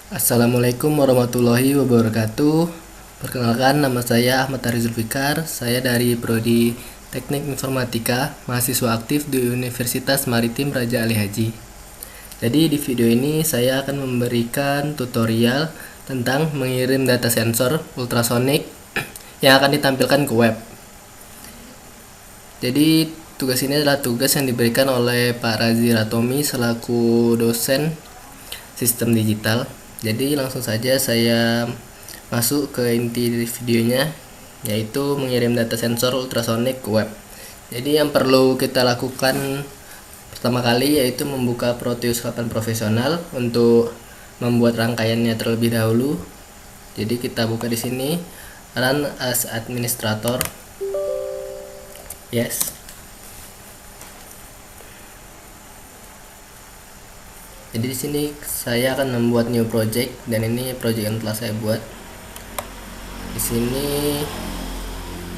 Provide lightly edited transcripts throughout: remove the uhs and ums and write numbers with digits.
Assalamualaikum warahmatullahi wabarakatuh. Perkenalkan, nama saya Ahmad Tari Zulfikar. Saya dari Prodi Teknik Informatika, mahasiswa aktif di Universitas Maritim Raja Ali Haji. Jadi di video ini saya akan memberikan tutorial tentang mengirim data sensor ultrasonik yang akan ditampilkan ke web. Jadi tugas ini adalah tugas yang diberikan oleh Pak Razi Ratomi selaku dosen sistem digital. Jadi langsung saja saya masuk ke inti videonya, yaitu mengirim data sensor ultrasonik ke web. Jadi yang perlu kita lakukan pertama kali yaitu membuka Proteus 8 Profesional untuk membuat rangkaiannya terlebih dahulu. Jadi kita buka di sini, run as administrator. Yes. Jadi di sini saya akan membuat new project, dan ini project yang telah saya buat. Di sini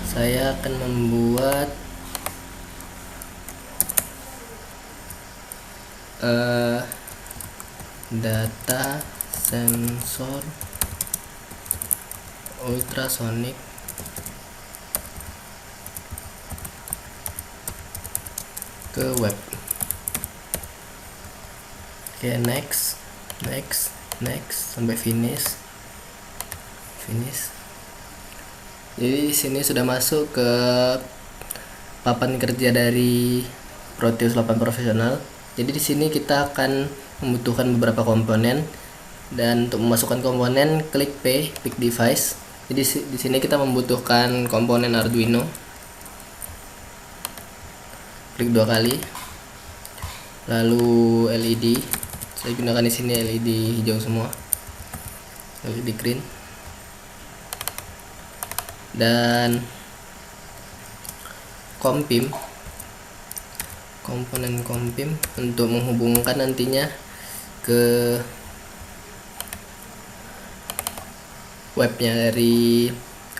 saya akan membuat data sensor ultrasonic ke web. Oke, next sampai finish. Jadi di sini sudah masuk ke papan kerja dari Proteus 8 Profesional. Jadi di sini kita akan membutuhkan beberapa komponen, dan untuk memasukkan komponen klik P, pick device. Jadi di sini kita membutuhkan komponen Arduino. Klik 2 kali. Lalu LED. Saya gunakan di sini LED hijau semua, LED green, dan kompim, komponen kompim untuk menghubungkan nantinya ke webnya. Dari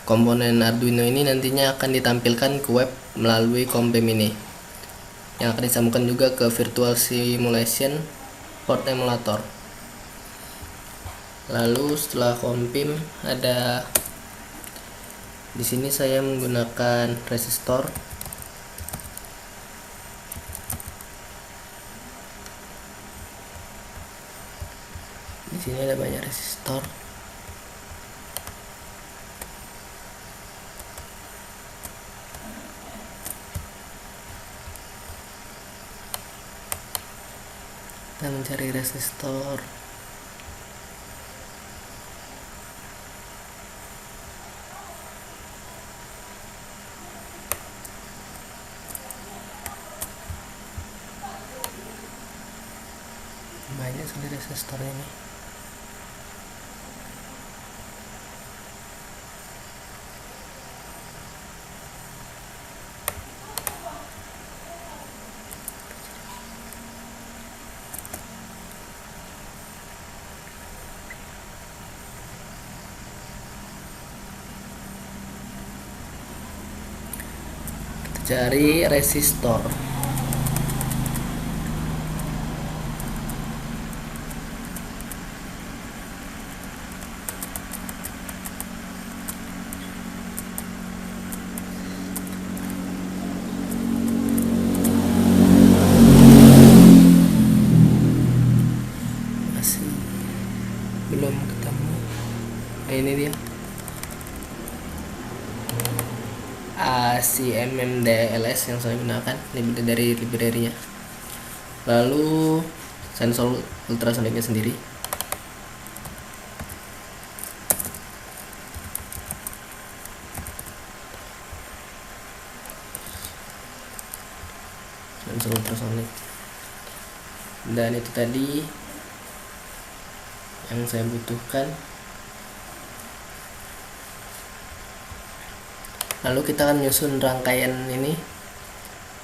komponen Arduino ini nantinya akan ditampilkan ke web melalui kompim ini, yang akan disambungkan juga ke virtual simulation port emulator. Lalu setelah kompim, ada di sini saya menggunakan resistor. Di sini ada banyak resistor. Kita mencari resistor. Banyak sekali resistor ini. Cari resistor. Masih belum ketemu. Nah, ini dia. ACMMDLS yang saya gunakan dari library-nya. Lalu sensor ultrasoniknya sendiri. Sensor ultrasonik. Dan itu tadi yang saya butuhkan. Lalu kita akan menyusun rangkaian ini.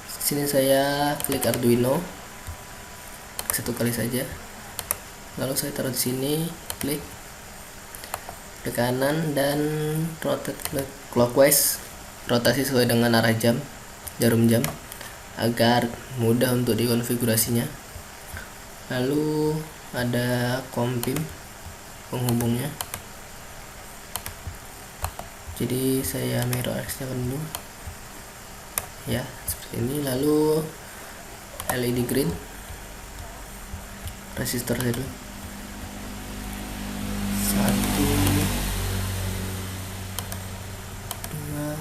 Sini saya klik Arduino satu kali saja. Lalu saya taruh di sini, klik ke kanan dan rotate clockwise, rotasi sesuai dengan arah jam, jarum jam, agar mudah untuk dikonfigurasinya. Lalu ada kompim. penghubungnya. Jadi saya mirror X nya dulu ya, seperti ini. Lalu LED green, resistor dulu, 1 2,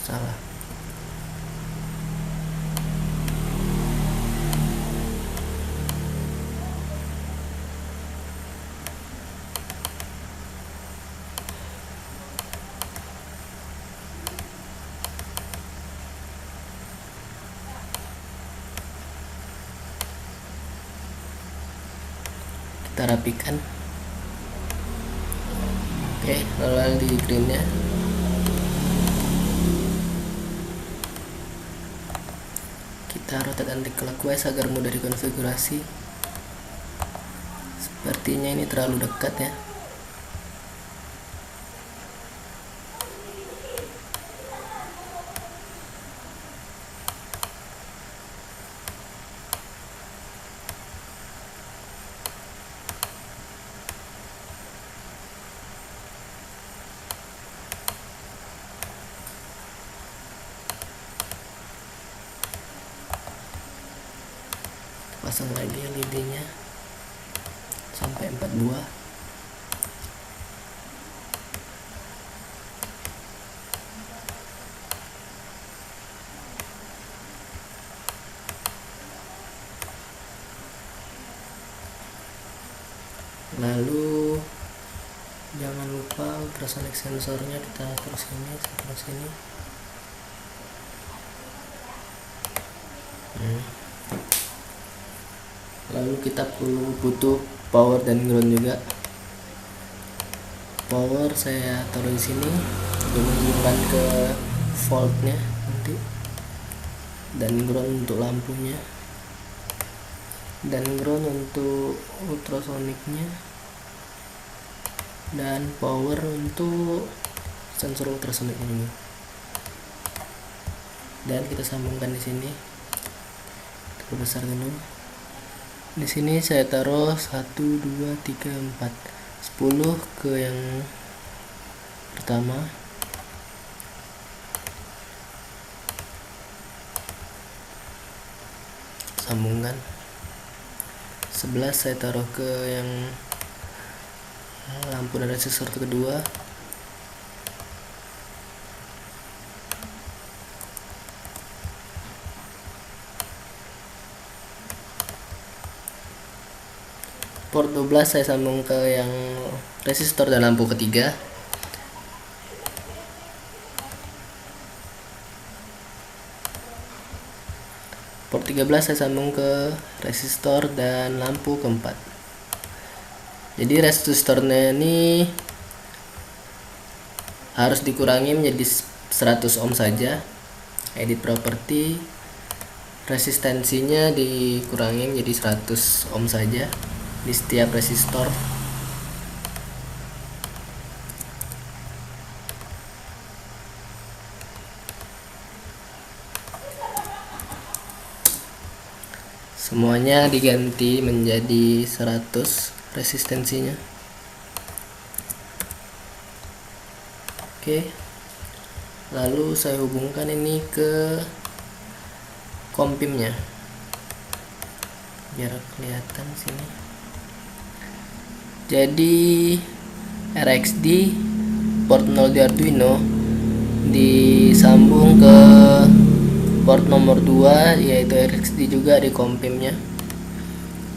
salah, kita rapikan. Oke, lalu di greennya kita rotate anti clockwise agar mudah dikonfigurasi. Sepertinya ini terlalu dekat ya. Pasang lagi LED-nya sampai 4 buah. Lalu jangan lupa ultrasonic sensornya kita terus ini, terus ini. Lalu kita butuh power dan ground juga. Power saya taruh di sini untuk menghubungkan ke voltnya nanti, dan ground untuk lampunya, dan ground untuk ultrasonicnya, dan power untuk sensor ultrasonicnya ini. Dan kita sambungkan di sini, kita besar dulu. Di sini saya taruh 1 2 3 4 10 ke yang pertama, sambungkan. 11 saya taruh ke yang lampu dan resistor kedua. Port 12 saya sambung ke yang resistor dan lampu ketiga. Port 13 saya sambung ke resistor dan lampu keempat. Jadi resistornya ini harus dikurangi menjadi 100 ohm saja. Edit property, resistensinya dikurangi menjadi 100 ohm saja di setiap resistor. Semuanya diganti menjadi 100 resistensinya. Oke, lalu saya hubungkan ini ke kompimnya biar kelihatan sini. Jadi RxD port 0 di Arduino disambung ke port nomor 2 yaitu RxD juga di kompimnya.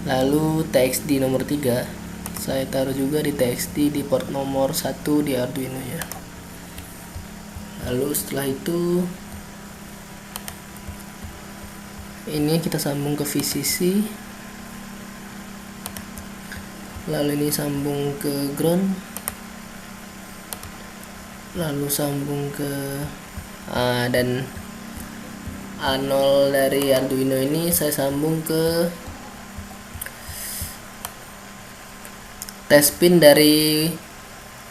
Lalu TXD nomor 3 saya taruh juga di TXD di port nomor 1 di Arduino ya. Lalu setelah itu ini kita sambung ke VCC, lalu ini sambung ke ground, lalu sambung ke dan A0 dari Arduino ini saya sambung ke test pin dari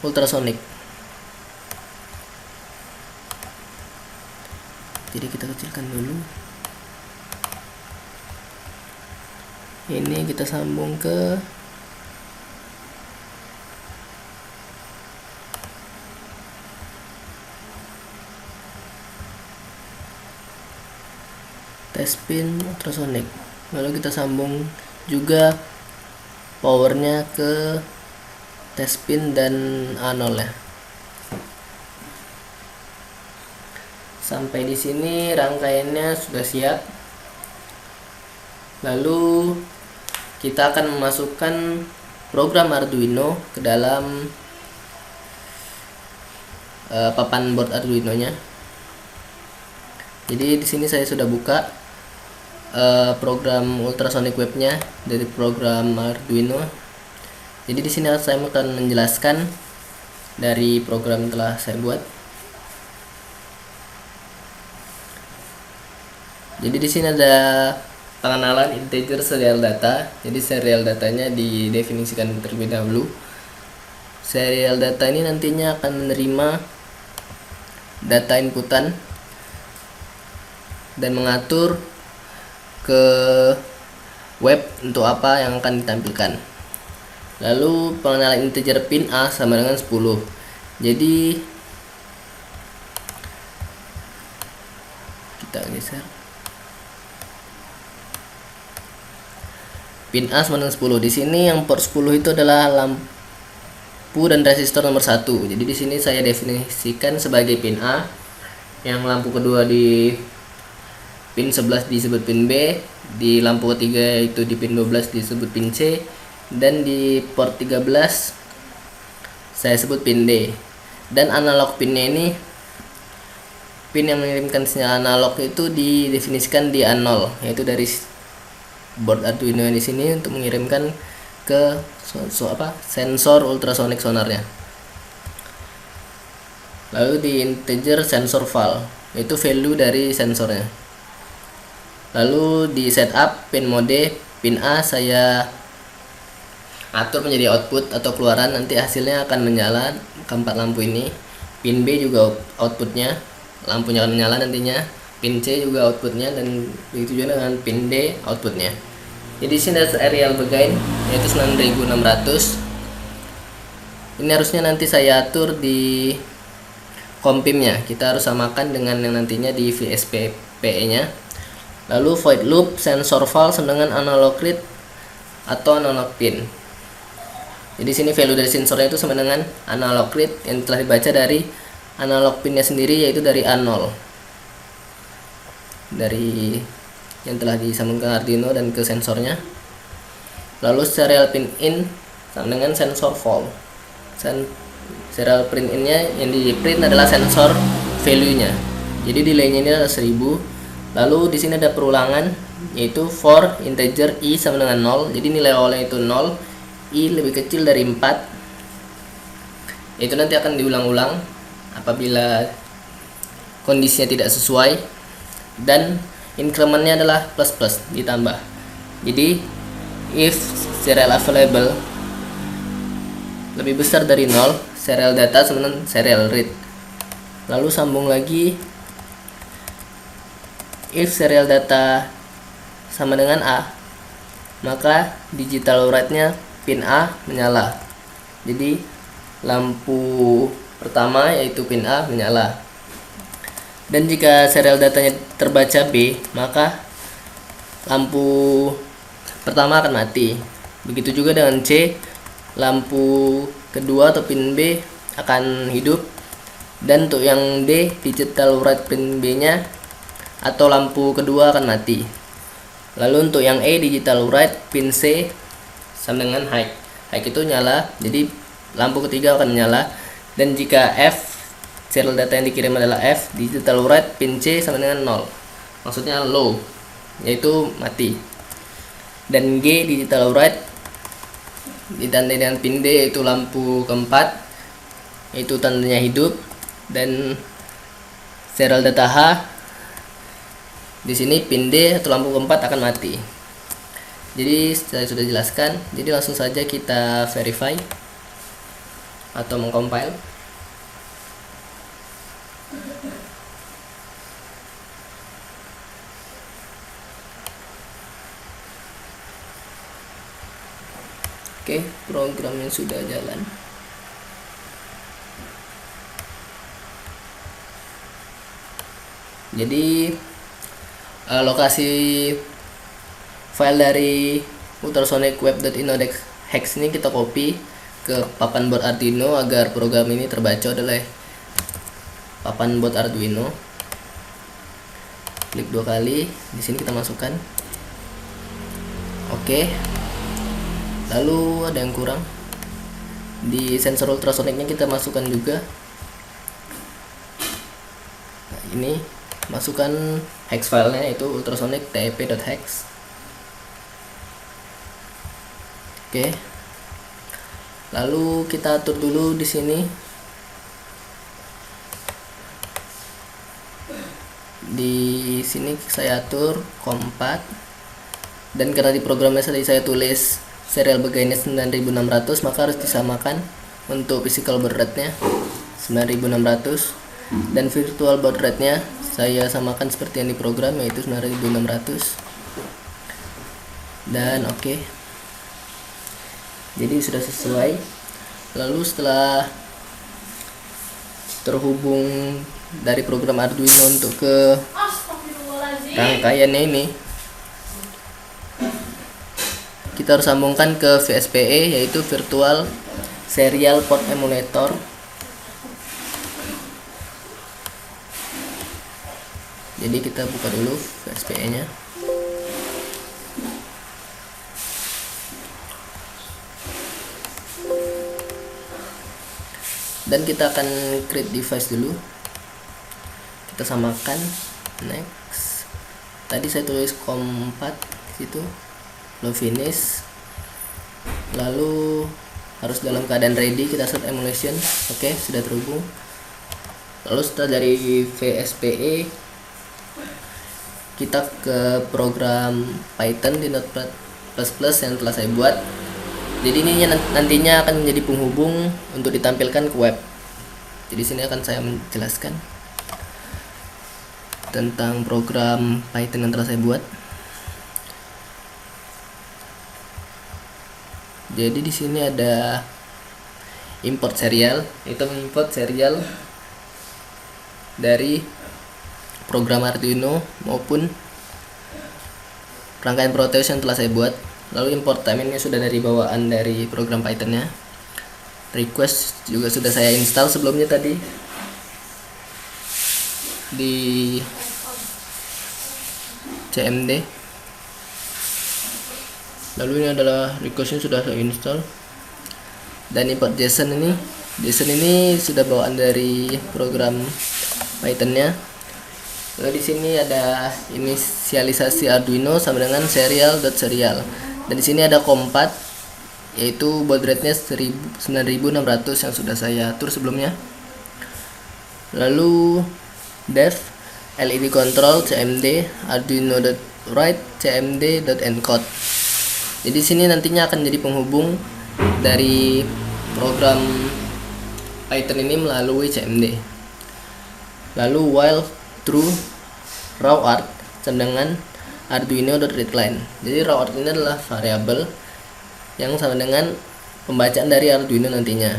ultrasonic. Jadi kita kecilkan dulu. Ini kita sambung ke test pin ultrasonic. Lalu kita sambung juga powernya ke test pin dan A0 ya. Sampai di sini rangkaiannya sudah siap. Lalu kita akan memasukkan program Arduino ke dalam papan board Arduino-nya. Jadi di sini saya sudah buka program ultrasonic webnya dari program Arduino. Jadi di sini saya akan menjelaskan dari program yang telah saya buat. Jadi di sini ada pengenalan integer serial data. Jadi serial datanya didefinisikan terlebih dahulu. Serial data ini nantinya akan menerima data inputan dan mengatur ke web untuk apa yang akan ditampilkan. Lalu pengenalan integer pin A sama dengan 10. Jadi kita geser. Pin A sama dengan 10. Di sini yang port 10 itu adalah lampu dan resistor nomor 1. Jadi di sini saya definisikan sebagai pin A. Yang lampu kedua di pin 11 disebut pin B, di lampu ketiga itu di pin 12 disebut pin C, dan di port 13 saya sebut pin D. Dan analog pinnya ini, pin yang mengirimkan sinyal analog itu didefinisikan di A0, yaitu dari board Arduino di sini untuk mengirimkan ke sensor ultrasonic sonarnya. Lalu di integer sensor val, itu value dari sensornya. Lalu di setup pin mode, pin A saya atur menjadi output atau keluaran, nanti hasilnya akan menyala keempat lampu ini. Pin B juga outputnya, lampunya akan menyala nantinya. Pin C juga outputnya, dan begitu juga dengan pin D outputnya. Jadi sini ada serial begain yaitu 9600. Ini harusnya nanti saya atur di kompimnya. Kita harus samakan dengan yang nantinya di VSPPE nya. Lalu void loop sensor val sama dengan analog read atau analog pin. Jadi sini value dari sensornya itu sama dengan analog read yang telah dibaca dari analog pinnya sendiri, yaitu dari A0, dari yang telah disambungkan Arduino dan ke sensornya. Lalu serial pin in sama dengan sensor val. Serial print in-nya yang di print adalah sensor value-nya. Jadi delay-nya ini adalah 1000. Lalu di sini ada perulangan, yaitu for integer i sama dengan 0. Jadi nilai awalnya itu 0, i lebih kecil dari 4. Itu nanti akan diulang-ulang apabila kondisinya tidak sesuai, dan incrementnya adalah plus ditambah. Jadi if serial available lebih besar dari 0, serial data sama dengan serial read. Lalu sambung lagi, if serial data sama dengan A, maka digital write-nya pin A menyala. Jadi lampu pertama yaitu pin A menyala. Dan jika serial datanya terbaca B, maka lampu pertama akan mati. Begitu juga dengan C, lampu kedua atau pin B akan hidup. Dan untuk yang D, digital write pin B nya atau lampu kedua akan mati. Lalu untuk yang E, digital write pin C sama dengan high itu nyala, jadi lampu ketiga akan menyala. Dan jika F, serial data yang dikirim adalah F, digital write pin C sama dengan 0, maksudnya low, yaitu mati. Dan G, digital write ditandai dengan pin D, yaitu lampu keempat, yaitu tandanya hidup. Dan serial data H, di sini pin D atau lampu keempat akan mati. Jadi saya sudah jelaskan, jadi langsung saja kita verify atau mengcompile. Oke, programnya sudah jalan. Jadi Lokasi file dari ultrasonic web.ino.hex ini kita copy ke papan board Arduino agar program ini terbaca oleh papan board Arduino. Klik 2 kali, di sini kita masukkan. Oke. Lalu ada yang kurang. Di sensor ultrasoniknya kita masukkan juga. Nah, ini masukkan hex filenya, yaitu ultrasonic tep.hex. Oke. Lalu kita atur dulu di sini. Di sini saya atur COM4, dan karena di programnya tadi saya tulis serial begainya 9600, maka harus disamakan untuk physical baud rate-nya 9600, dan virtual baud rate-nya saya samakan seperti yang di program, yaitu 9600. Dan oke. Jadi sudah sesuai. Lalu setelah terhubung dari program Arduino untuk ke rangkaiannya ini, kita harus sambungkan ke VSPE, yaitu Virtual Serial Port Emulator. Jadi kita buka dulu VSPE nya. Dan kita akan create device dulu. Kita samakan, next. Tadi saya tulis COM4 situ, low finish. Lalu harus dalam keadaan ready, kita start emulation. Oke, sudah terhubung. Lalu setelah dari VSPE, kita ke program Python di Notepad++ yang telah saya buat. Jadi ini nantinya akan menjadi penghubung untuk ditampilkan ke web. Jadi sini akan saya menjelaskan tentang program Python yang telah saya buat. Jadi di sini ada import serial, itu mengimport serial dari program Arduino maupun rangkaian Proteus yang telah saya buat. Lalu import time ini sudah dari bawaan dari program Python-nya. Request juga sudah saya install sebelumnya tadi di CMD. Lalu ini adalah requestnya sudah saya install. Dan import JSON ini sudah bawaan dari program Python-nya. Lalu di sini ada inisialisasi Arduino sama dengan serial.serial. Dan di sini ada COM4, yaitu baud rate-nya 9600 yang sudah saya atur sebelumnya. Lalu dev LED control cmd arduino.write cmd.encode. Jadi sini nantinya akan jadi penghubung dari program Python ini melalui cmd. Lalu while true rawart sama dengan arduino.readline. Jadi rawart ini adalah variabel yang sama dengan pembacaan dari Arduino nantinya.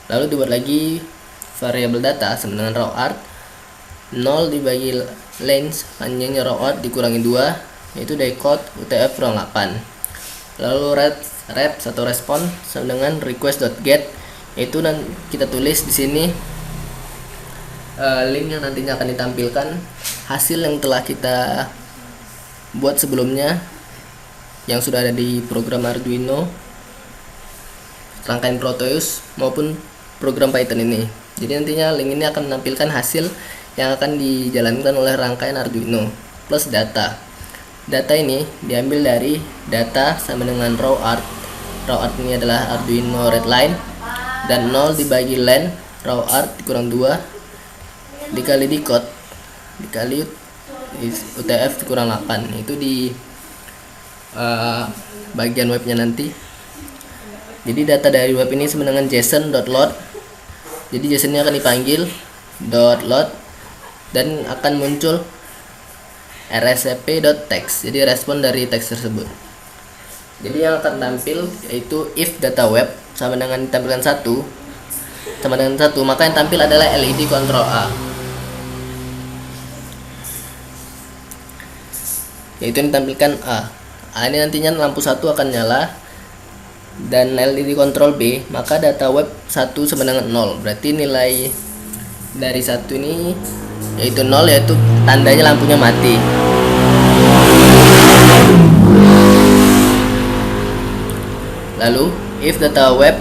Lalu dibuat lagi variabel data sama dengan rawart 0 dibagi length panjangnya rawart dikurangi 2, yaitu decode UTF kurang 8. Lalu rep atau respon sama dengan request.get, yaitu kita tulis di sini link yang nantinya akan ditampilkan hasil yang telah kita buat sebelumnya yang sudah ada di program Arduino, rangkaian Proteus maupun program Python ini. Jadi nantinya link ini akan menampilkan hasil yang akan dijalankan oleh rangkaian Arduino plus data. Data ini diambil dari data sama dengan rawart. Rawart ini adalah Arduino readline, dan 0 dibagi len rawart dikurang 2 dikali decode dikali UTF dikurang 8. Itu di bagian webnya nanti. Jadi data dari web ini sama dengan json.load. Jadi JSON nya akan dipanggil .load dan akan muncul rscp.text. Jadi respon dari teks tersebut. Jadi yang akan tampil yaitu if data web sama dengan ditampilkan 1 sama dengan 1, maka yang tampil adalah LED control A. yaitu yang ditampilkan A. Ini nantinya lampu 1 akan nyala dan LED kontrol B, maka data web 1 sama dengan 0. Berarti nilai dari 1 ini yaitu 0, yaitu tandanya lampunya mati. Lalu if data web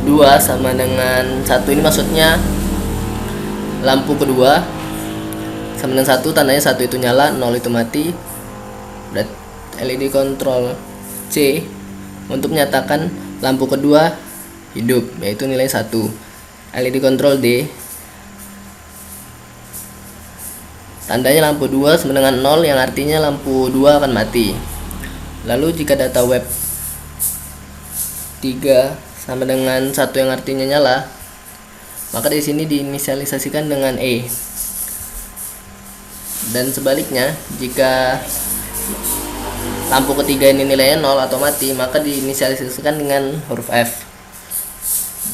2 sama dengan 1, ini maksudnya lampu kedua sama dengan 1, tandanya 1 itu nyala, 0 itu mati. Berarti LED kontrol C untuk menyatakan lampu kedua hidup, yaitu nilai 1. LED kontrol D, tandanya lampu 2 sama dengan 0, yang artinya lampu 2 akan mati. Lalu jika data web 3 sama dengan 1 yang artinya nyala, maka di sini diinisialisasikan dengan E. Dan sebaliknya, jika lampu ketiga ini nilainya 0 atau mati, maka diinisialisasikan dengan huruf F.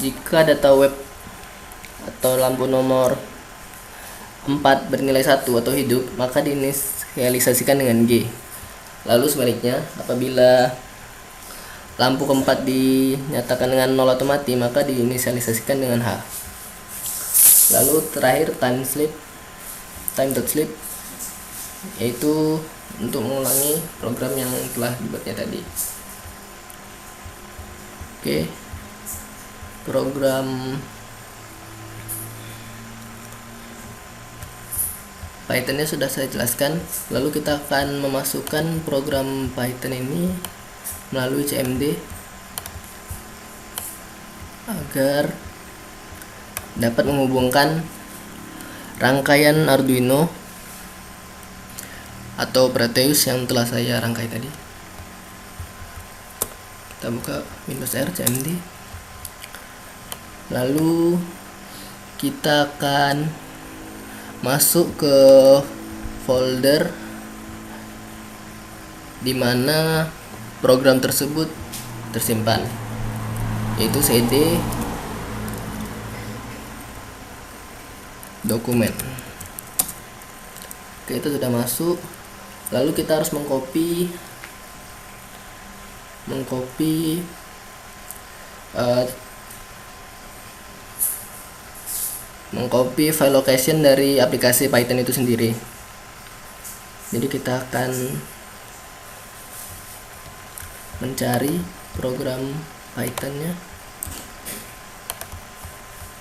Jika data web atau lampu nomor 4 bernilai 1 atau hidup, maka diinisialisasikan dengan G. Lalu sebaliknya, apabila lampu keempat dinyatakan dengan 0 atau mati, maka diinisialisasikan dengan H. Lalu terakhir time.sleep, yaitu untuk mengulangi program yang telah dibuatnya tadi. Oke, program Python-nya sudah saya jelaskan. Lalu kita akan memasukkan program Python ini melalui CMD agar dapat menghubungkan rangkaian Arduino atau Proteus yang telah saya rangkai tadi. Kita buka Windows R CMD. Lalu kita akan masuk ke folder di mana program tersebut tersimpan, yaitu CD dokumen. Oke, itu sudah masuk. Lalu kita harus mengcopy file location dari aplikasi Python itu sendiri. Jadi kita akan mencari program Python-nya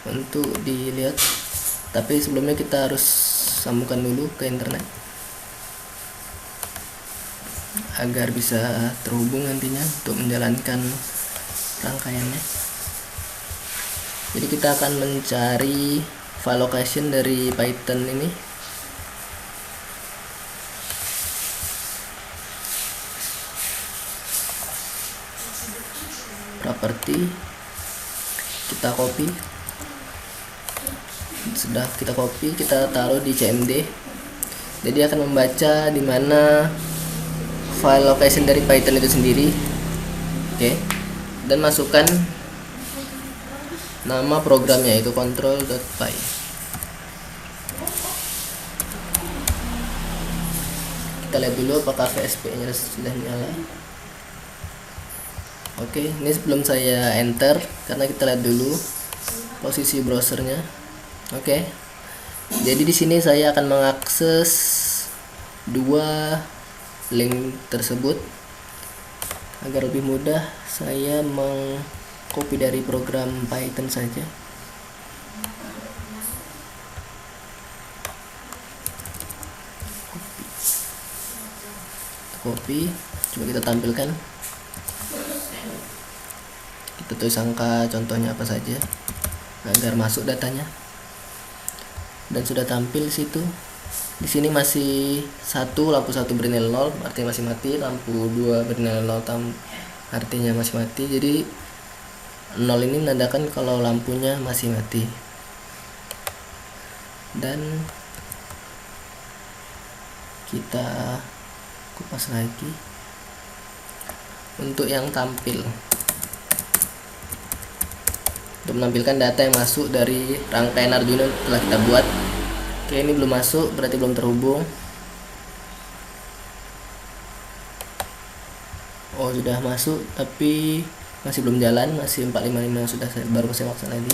untuk dilihat, tapi sebelumnya kita harus sambungkan dulu ke internet agar bisa terhubung nantinya untuk menjalankan rangkaiannya. Jadi kita akan mencari file location dari Python ini. Property, kita copy. Sudah kita copy, kita taruh di CMD. Jadi akan membaca di mana file location dari Python itu sendiri. Oke. Dan masukkan nama programnya, yaitu control.py. Kita lihat dulu apakah VSP-nya sudah nyala. Oke, ini sebelum saya enter, karena kita lihat dulu posisi browsernya. Oke, jadi di sini saya akan mengakses dua link tersebut. Agar lebih mudah, saya mengcopy dari program Python saja. Copy, coba kita tampilkan. Kita tulis angka contohnya apa saja agar masuk datanya. Dan sudah tampil situ. Di sini masih lampu 1 bernilai 0, artinya masih mati. Lampu 2 bernilai 0 artinya masih mati. Jadi 0 ini menandakan kalau lampunya masih mati. Dan kita kupas lagi untuk yang tampil, untuk menampilkan data yang masuk dari rangkaian Arduino telah kita buat. Oke, ini belum masuk, berarti belum terhubung. Oh, sudah masuk tapi masih belum jalan, masih 455 sudah baru saya maksa lagi.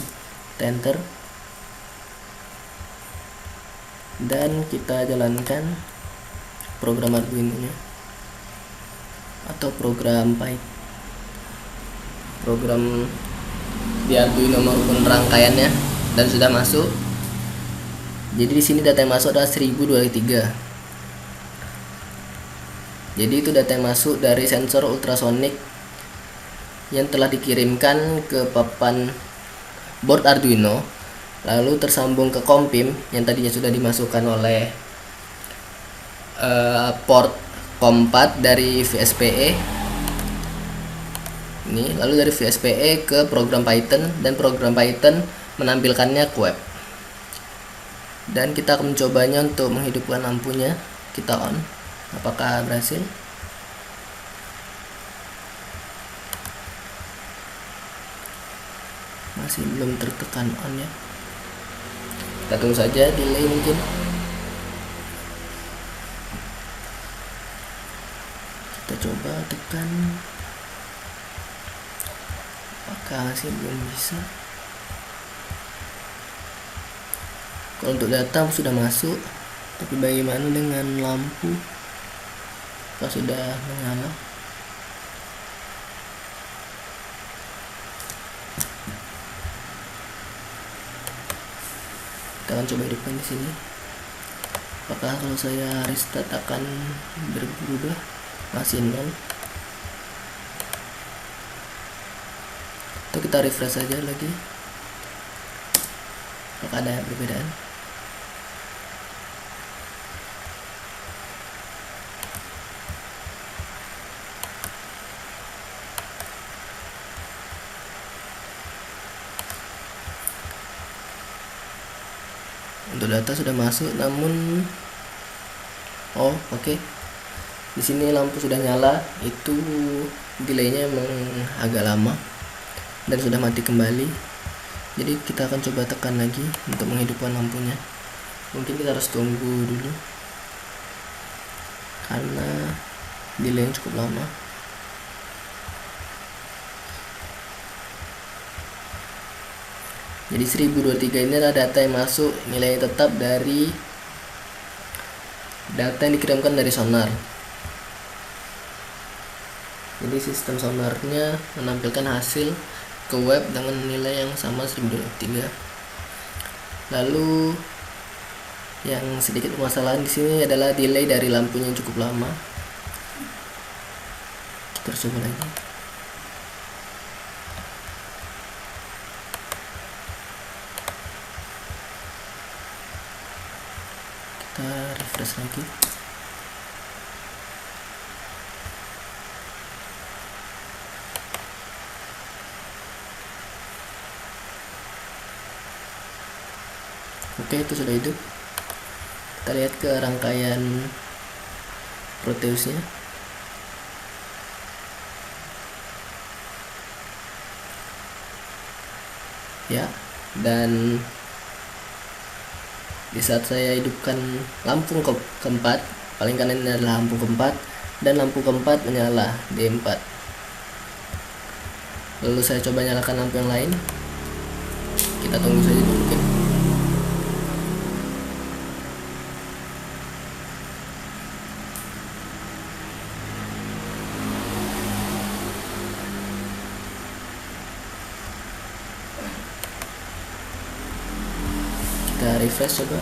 Kita enter dan kita jalankan program Arduino nya atau program Python, program di Arduino maupun rangkaiannya, dan sudah masuk. Jadi di sini data yang masuk adalah 1023. Jadi itu data yang masuk dari sensor ultrasonik yang telah dikirimkan ke papan board Arduino, lalu tersambung ke COM-PIM yang tadinya sudah dimasukkan oleh port COM4 dari VSPE ini, lalu dari VSPE ke program Python, dan program Python menampilkannya ke web. Dan kita akan mencobanya untuk menghidupkan lampunya. Kita on, apakah berhasil? Masih belum tertekan on ya, kita tunggu saja, delay mungkin. Kita coba tekan, apakah masih belum bisa? Kalau untuk data sudah masuk, tapi bagaimana dengan lampu? Apakah sudah menyala? Kita akan coba hidupkan di sini. Apakah kalau saya restart akan berubah? Masih nol. Atau kita refresh saja lagi, apakah ada perbedaan? Untuk data sudah masuk, namun oke. Di sini lampu sudah nyala, itu delaynya memang agak lama dan sudah mati kembali. Jadi kita akan coba tekan lagi untuk menghidupkan lampunya. Mungkin kita harus tunggu dulu karena delaynya cukup lama. Jadi 1023 ini adalah data yang masuk, nilai tetap dari data yang dikirimkan dari sonar. Jadi sistem sonarnya menampilkan hasil ke web dengan nilai yang sama 1023. Lalu yang sedikit permasalahan di sini adalah delay dari lampunya yang cukup lama. Kita coba lagi. Kita refresh lagi. Oke, itu sudah hidup. Kita lihat ke rangkaian Proteusnya. Ya, dan di saat saya hidupkan lampu keempat, paling kanan ini adalah lampu keempat, dan lampu keempat menyala D4. Lalu saya coba nyalakan lampu yang lain. Kita tunggu saja dulu mungkin. Kita refresh coba.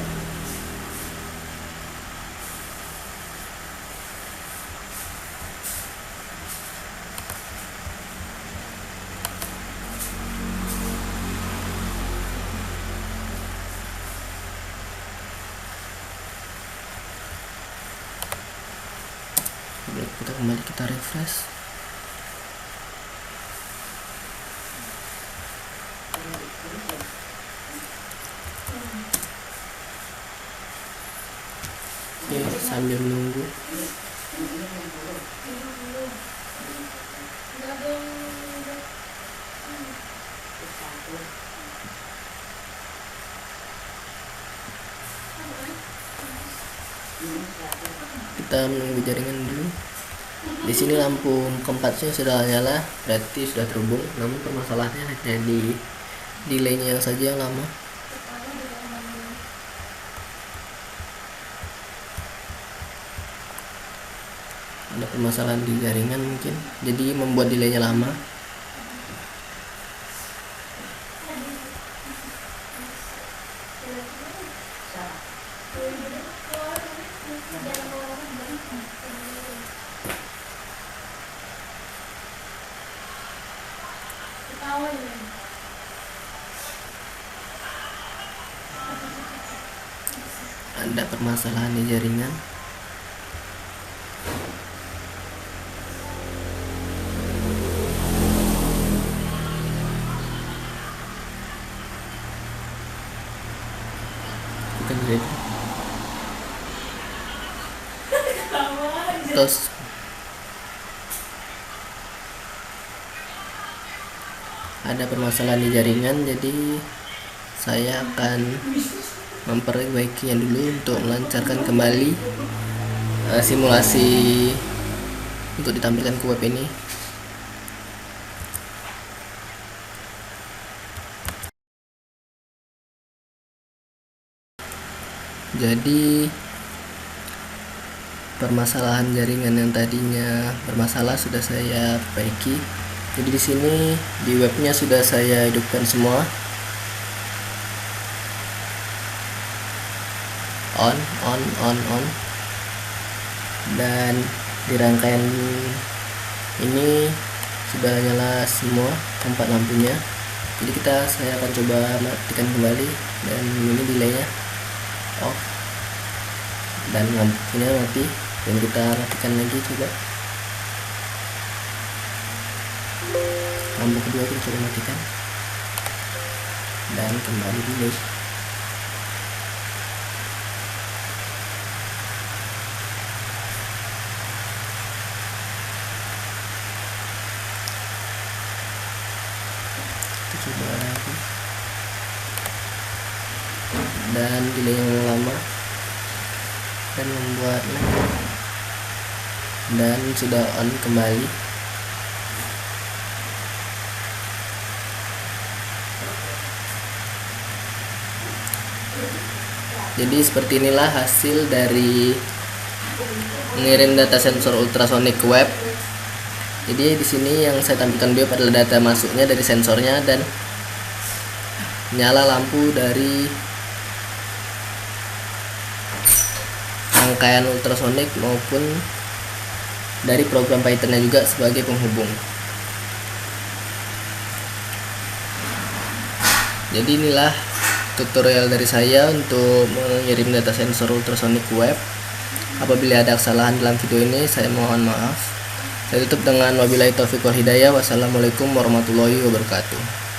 Kita kembali, kita refresh. Oke, sambil menunggu. Kita menunggu jaringan dulu. Di sini lampu keempatnya sudah nyala, berarti sudah terhubung. Namun permasalahannya hanya di delaynya yang saja yang lama. Ada permasalahan di jaringan mungkin, jadi membuat delaynya lama. Ada permasalahan di jaringan. Terus ada permasalahan di jaringan, jadi saya akan memperbaikinya dulu untuk melancarkan kembali simulasi untuk ditampilkan ke web ini. Jadi permasalahan jaringan yang tadinya bermasalah sudah saya perbaiki. Jadi di sini di webnya sudah saya hidupkan semua, on, dan di rangkaian ini sudah nyala semua 4 lampunya. Jadi saya akan coba matikan kembali, dan ini delaynya off dan lampunya mati, dan kita matikan lagi. Coba lampu kedua kita coba matikan, dan kembali delay. Kita coba lagi, dan delay yang lama dan membuat lag, dan sudah on kembali. Jadi seperti inilah hasil dari mengirim data sensor ultrasonic ke web. Jadi di sini yang saya tampilkan di web adalah data masuknya dari sensornya dan nyala lampu dari rangkaian ultrasonic maupun dari program Python-nya juga sebagai penghubung. Jadi inilah tutorial dari saya untuk mengirim data sensor ultrasonic ke web. Apabila ada kesalahan dalam video ini, saya mohon maaf. Saya tutup dengan wabillahi taufiq wal hidayah. Wassalamualaikum warahmatullahi wabarakatuh.